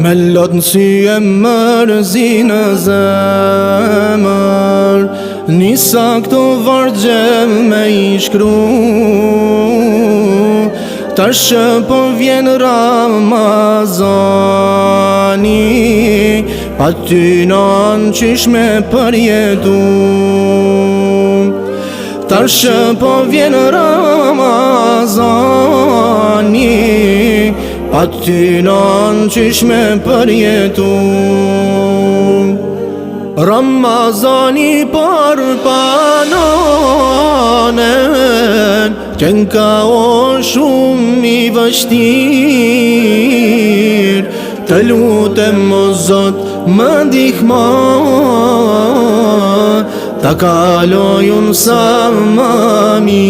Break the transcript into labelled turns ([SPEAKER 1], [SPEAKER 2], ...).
[SPEAKER 1] Me lot në sy e mërzi në zemër, nisa këto vargje me i shkru. Tash që po vjen Ramazani, pa ty nan qysh me përjetu. Tash që po vjen Ramazani, pa ty nan qysh me përjetu. Ramazani për panonen, qenë ka o shumë i vështir. Të lutem o Zot më ndihmo, ta kaloj unë sa më mirë.